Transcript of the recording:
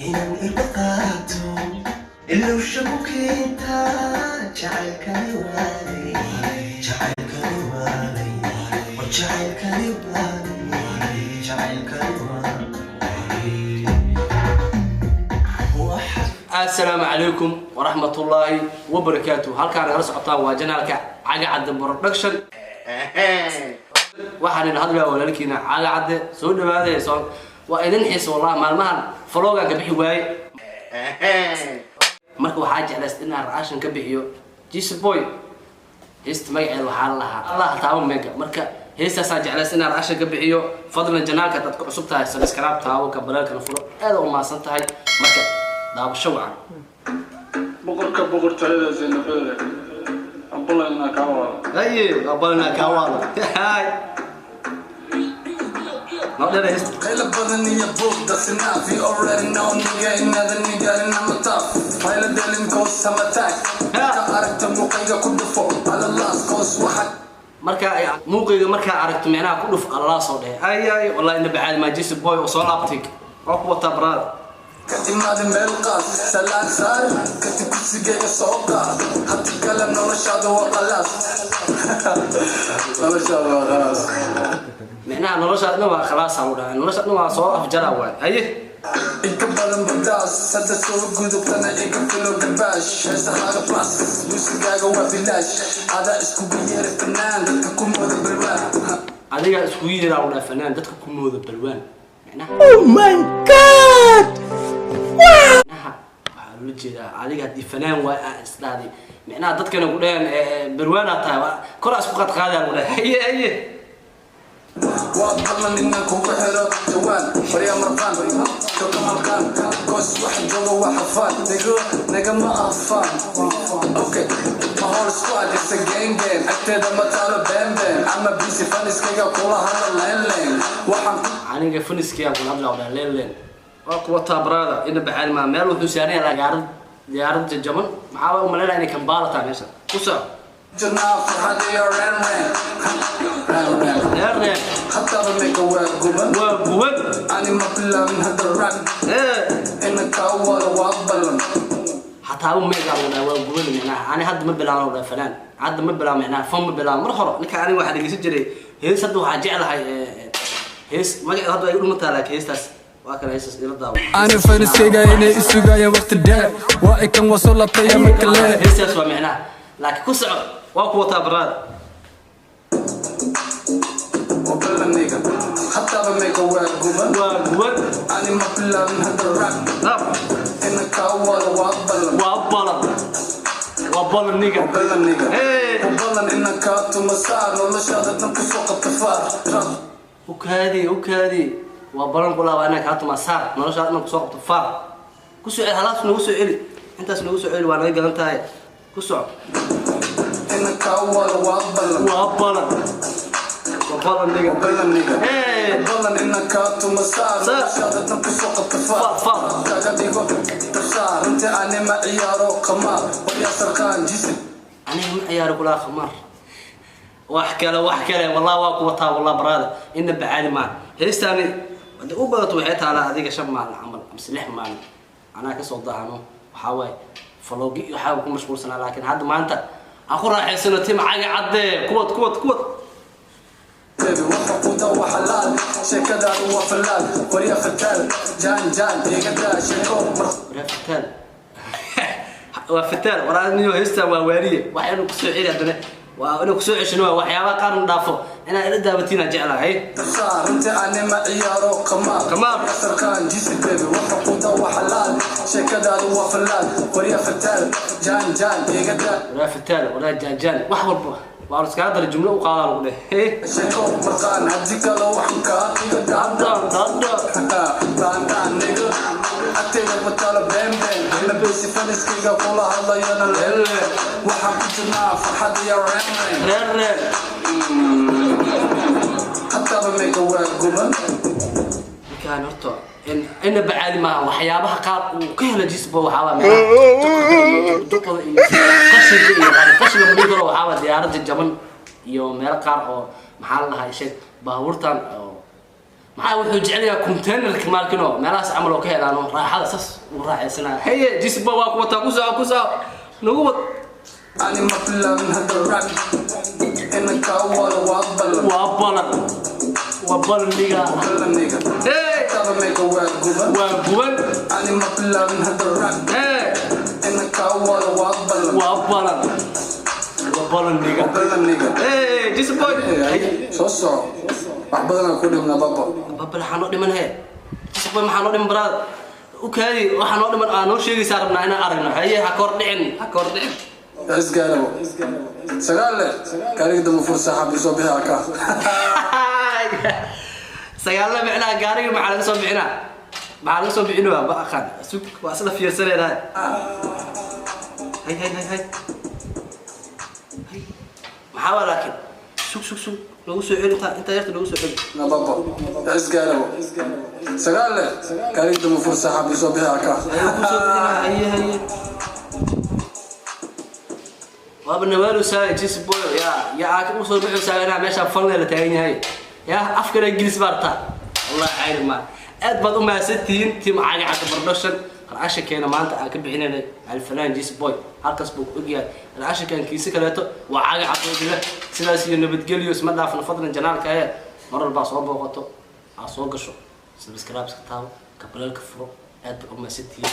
inaan irbaqaato ilow shabukeenta jacaylkani waalay jacaylkani waalay jacaylkani waalay jacaylkani waalay. السلام عليكم ورحمة الله وبركاته. هل كان رأس عطاء وجنالك عقد برودكشن واحد هذا ولا لكن عقد سود هذا صار وإذن حس والله مالمان فلوجا كبيح واي مركو حاجة على استنار عشان كبيحيو جيس بوي استمع على حالها الله تعاون ميجا مركا هيسا ساجع على استنار عشان كبيحيو فضلا جنالك تذكر صبتها سبسكرايب تاو كبرالك نفرو هذا وما صنتها مركا داب شوعا بقر تعالى زين بيرة أبلنا كوال أيه أبلنا كوال هاي نقدر هست قيل بدني يبوك دسنا في already know nigga another nigga and I'm a tough قيل دلين كوس سمتاك كأركت موقعي كل فوق على اللاس كوس واحد marka muuqiga marka aragto meena ku dhuf Allah soo dheey ay wallahi inna baad ma jis boy oo soo laabtay oo ku wata brad كتماد ملقاس سلام صار كتب سجى صوقا حتى كلام نرشاد وقلاص نرشاد وقلاص معناها نرشاد نوا خلاص هودا نرشاد نوا soo afjara way aye إكبر المدرس سد سوق جودك أنا إكفلو كباش هذا حاجة بلاس موسيقى جوا بلاش هذا اسمه بيير فنان دتكم هذا بالوان adiga isku yeeraa wada fanaan dadka ku moodo balwaan macnaha Oh my god! waxa loo jeedaa adiga hadii fanaan waa isdaadi macnaha dadkana ku dhaheen balwaan tahay kor isku qad qaadaan wada aye وأطلع لنا كوكو حلو جوان فريا مرقان كوكو مرقان كوس واحد جوا وحفان نجا ما أفان أوكي ما هو السكواد it's a gang gang أكتر ما تعرف بام بام أما بيسي فانس كيجا كولا هذا لين لين وحن aniga funiskiya ku hadla wada leen waa kuwa tabrada in baxal ma meel wuxuu saarnay la diyaarad jaman maxaa u maleynaa inay kan baalata meesha ku soo جناح فرحة يا ران reer حتى بميك وقوبن waa guwad أنا ما بلا من هذا الران إنك أول وأقبلن hataa uu meega wada waa guwad macnaha ani hadda ma bilaano wada fanaan hadda ma bilaano macnaha fam ma bilaano mar hore ninka ani waxa dhigeysan jiray hees hadda waxa jecelahay hees magac hadda ay u dhumataa laakiin heestaas waa kala heesas ila daawo أنا فارسيجا إني إسوجا وقت الداء وإكن وصلت يا مكلا heestaas waa macnaha laakiin ku soco waa kuwa tabrada وبلا نيجا حتى بميك وقوبن waa guwad أنا ما بلا من هذا الران dab إنك أول وأقبلن waa balan niga وبلا نيجا Hey. وبلا إنك تمسار ولا شهادة تنقص الطفار وكادي وبلان كلها وانا كانت مسار nolosha inaan ku soo qabto faar ku soo halaas nagu soo celi intaas nagu soo celi waa naga galan tahay ku soo إنك أول وأقبلن waa balan niga وبلا نيجا ee وبلا إنك تمسار ولا شهادة تنقص الطفار فار كاكاديكو تفسار أنت أنا ما عيارو قمار ويا سرقان جسم aniga ma ciyaaro kula khamar wax kale wallahi waa ku wataa wallahi barada inna baali ma heestani wada u badato waxay taala adiga shan maalin amal amsi lix maalin ana ka soo daahano waxa way faloogi waxa ku mashquulsanaa laakiin hadda maanta aan ku raaxaysano tim caga cadde kuwad وحقوده وحلال شكدا وفلال وريا فتال جان يقدر شكو فتال وفتال ورانيو هيستا وواريه waxaanu ku soo celi hadana waa inuu ku soo ceshino waxyaaba qaar dhaafo ina ila daabatina jeclahay صار انت انا ما عيارو قمار سرقان جسم بيبي وحقوده وحلال شكدا وفلال وريا فتال جان يقدر ولا فتال ولا جاجان wax walba waa iska hadal jumlo u qaadaan u leeyahay شكو مرقان هديك لو حنكا دان نيجا أتينا بطالة بام أنا بيسي فانس كيغا كولا هلا يانا ليل وحقتنا فرحة يا ران reer حتى بميك وقوبن كان horto in bacaali ma waxyaabaha qaar uu ka helo jisbo waxa waa qashinka muddo waxa waa diyaarada jaban iyo meel qaar oo maxaa la lahaa sheeg baabuurtan oo maxaa wuxuu jecel yahay containerka maalkino meelahaas camal oo ka helaano raaxada sas uu raaxaysanaa haye jisba waa ku wataa ku soo nagu wad ani ma bilaabin hadda rap inanka wada waa balan niga hey taba meka waa guban ani ma bilaabin hadda rap hey inanka wada waa balan niga hey jisba soo wax badan ku dhimna baba waxaan oo dhiman hee jisba maxaan oo dhiman baraad u kaadi waxaan oo dhiman aan oo sheegaysaa rabnaa inaan aragno haye ha kor dhicin اسقالو سقال كاريك دم فرصة حبي صبيها كا سقال معنا كاريك مع على صبينا مع على صبينا بقى خان سوق واصله في سنه هاي محاولة لكن سوق لو سوق انت يرت لو سوق لا بابا اسقالو سقال كاريك دم فرصة حبي صبيها كا هي وابنوالو ساي جيس بوي يا عاكم وصل بحو ساينا ماشا فلنا لتاين هاي يا افكار انجليز بارتا والله عيل ما اد باد ما ستين تيم عاقي عاد برودكشن العشا كينا مانتا aan ka bixinayna alfanaan jis boy halkaas buu og yahay العشا kan kiisa kaleeto waa caaqi cad oo dila sidaas iyo nabadgelyo isma dhaafna fadlan janaalka ee marar baa soo booqato aa soo gasho subscribe ka taabo ka balalka furo aad ma ستين